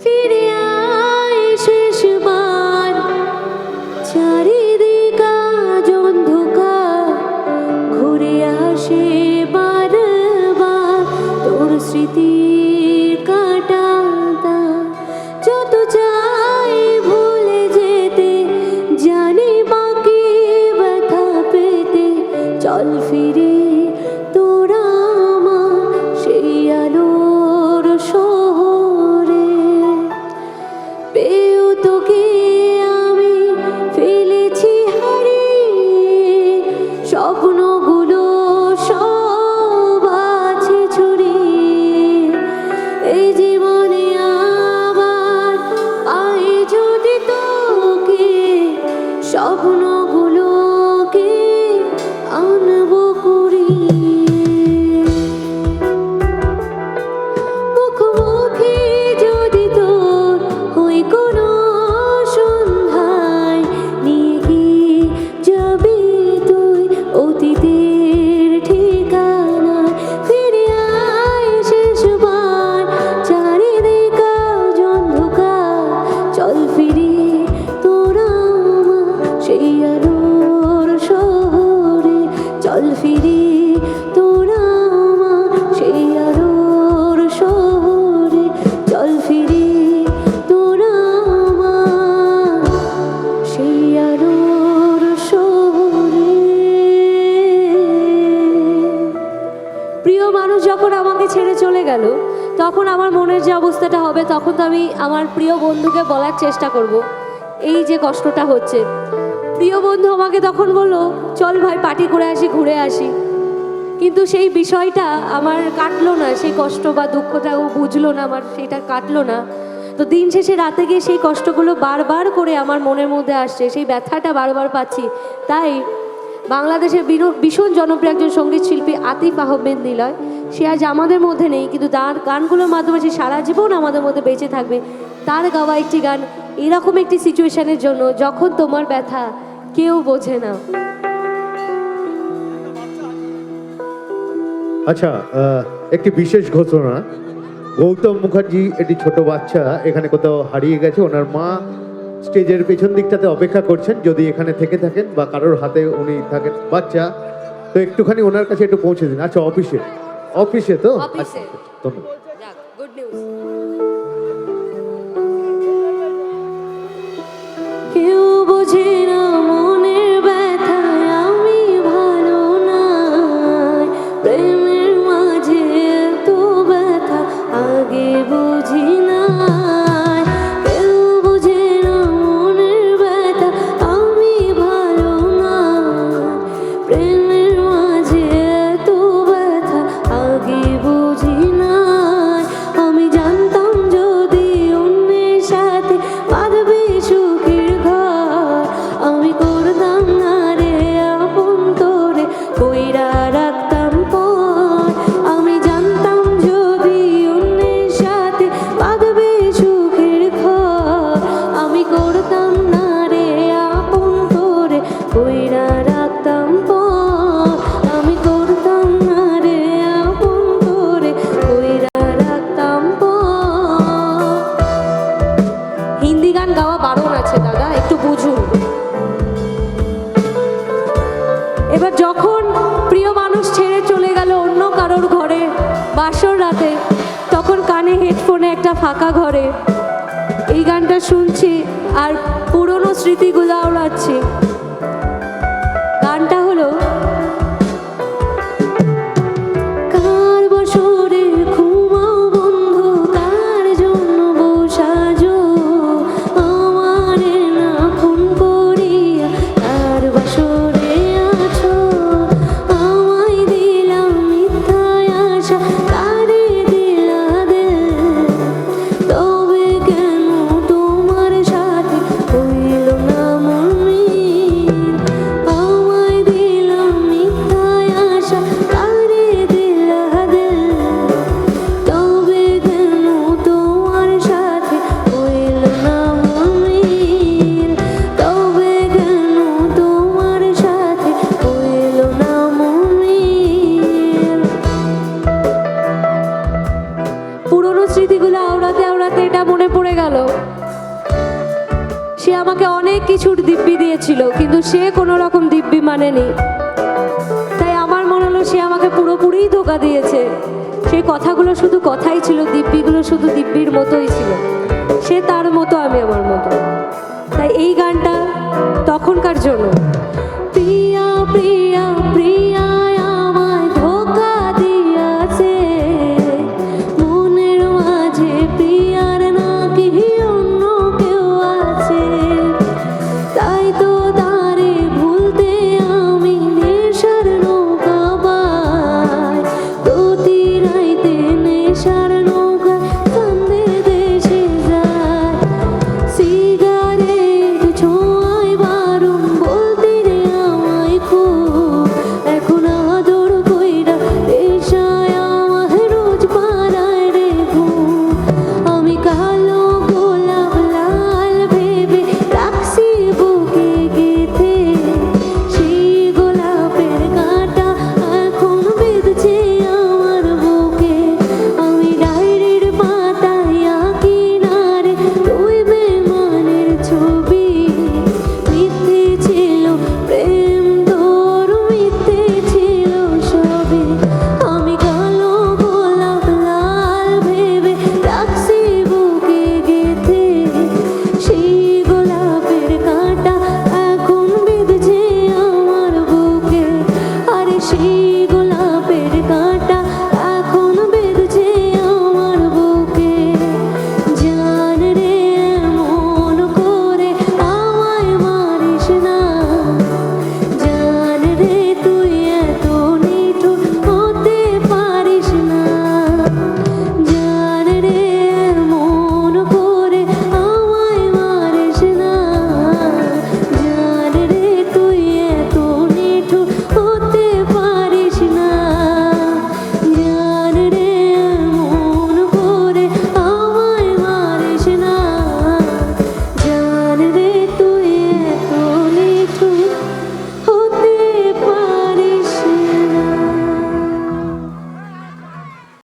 ফিরে আয় শেষবার, চারিদিক আজ অন্ধকার, ঘুরে আসে বারবার তোর স্মৃতির কাঁটা দাগ। যত চাই ভুলে যেতে, জানি বাকি ব্যথা পেতে, চল ফিরে তোরা আমার সেই আলোর শহরে। পেয়েও তোকে আমি ফেলেছি হারিয়ে, স্বপ্নগুলো সব আছে ছড়িয়ে। এই জীবনে আবার পাই যদি তোকে, স্বপ্নগুলোকে আনবো কুড়িয়ে। মুখোমুখি যদি তোর হই কোনো সন্ধ্যায়, নিয়ে গিয়ে যাবি তুই অতীতের ঠিকানায়। ফিরে আয় শেষবার, চারিদিক আজ অন্ধকার, চল ফিরে তোরা আমার সেই আলোর শহরে। চল ফিরে তোরা আমার সেই আলোর শহরে। চল ফিরে তোরা আমার সেই আলোর শহরে। প্রিয় মানুষ যখন আমাকে ছেড়ে চলে গেল, তখন আমার মনের যে অবস্থাটা হবে, তখন তো আমি আমার প্রিয় বন্ধুকে বলার চেষ্টা করব এই যে কষ্টটা হচ্ছে। প্রিয় বন্ধু আমাকে তখন বলল, চল ভাই পার্টি করে আসি, ঘুরে আসি। কিন্তু সেই বিষয়টা আমার কাটলো না, সেই কষ্ট বা দুঃখটা ও বুঝলো না, আমার সেটা কাটলো না। তো দিন শেষে রাতে গিয়ে সেই কষ্টগুলো বারবার করে আমার মনের মধ্যে আসছে, সেই ব্যথাটা বারবার পাচ্ছি। তাই বাংলাদেশের ভীষণ জনপ্রিয় একজন সঙ্গীত শিল্পী আতিফ আহমেদ নিলয়, সে আজ আমাদের মধ্যে নেই, কিন্তু তার গানগুলোর মাধ্যমে সে সারা জীবন আমাদের মধ্যে বেঁচে থাকবে। তার গাওয়া একটি গান এরকম একটি সিচুয়েশনের জন্য, যখন তোমার ব্যথা কেউ বোঝে না। আচ্ছা, একটি বিশেষ ঘোষণা। গৌতম মুখার্জি একটি ছোট বাচ্চা এখানে কোথাও হারিয়ে গেছে। ওনার মা স্টেজের পেছন দিকটাতে অপেক্ষা করছেন, যদি এখানে থেকে থাকেন বা কারোর হাতে উনি থাকেন বাচ্চা, তো একটুখানি ওনার কাছে একটু পৌঁছে দিন। আচ্ছা, অফিসে তো? অফিসে। আচ্ছা, ধন্যবাদ। Good news. কেউ বোঝে না মনের ব্যথায় আমি ভালো নাই, প্রেমের মাঝে এত ব্যথা আগে বুঝি নাই। কেউ বোঝে না মনের ব্যথা আমি ভালো নাই, প্রেমের মাঝে এত ব্যথা আগে বুঝি নাই। আমি জানতাম যদি অন্যের সাথে বাঁধবে সুখের ঘর, আমি করতাম না রে আপন তোরে কইরা রাখতাম পর। আমি জানতাম যদি অন্যের সাথে বাঁধবে সুখের ঘর, আমি করতাম না রে আপন তোরে কইরা রাখতাম পর। আমি করতাম না রে আপন তোরে কইরা রাখতাম পর। হিন্দি গান গাওয়া বারণ আছে দাদা, একটু বুঝুন। এবার যখন প্রিয় মানুষ ছেড়ে চলে গেল অন্য কারোর ঘরে বাসর রাতে, তখন কানে হেডফোনে একটা ফাঁকা ঘরে এই গানটা শুনছি আর পুরনো স্মৃতিগুলো ওড়াচ্ছি। গানটা হলো, কার বসরে ঘুমাও বন্ধু, কার জন্য বসাজো, আমারে না ফোন করিয়া কার বসরে আছো, আমায় দিলাম মিথ্যায় আশা, কারে দিলা দে, তবে কেন তোমার সাথে হইল না মন মিল। স্মৃতিগুলো আওড়াতে আওড়াতে এটা মনে পড়ে গেল, সে আমাকে অনেক কিছুর দিব্যি দিয়েছিল, কিন্তু সে কোনো রকম দিব্যি মানেনি। তাই আমার মনে হলো সে আমাকে পুরোপুরিই ধোঁকা দিয়েছে। সেই কথাগুলো শুধু কথাই ছিল, দিব্যিগুলো শুধু দিব্যির মতোই ছিল।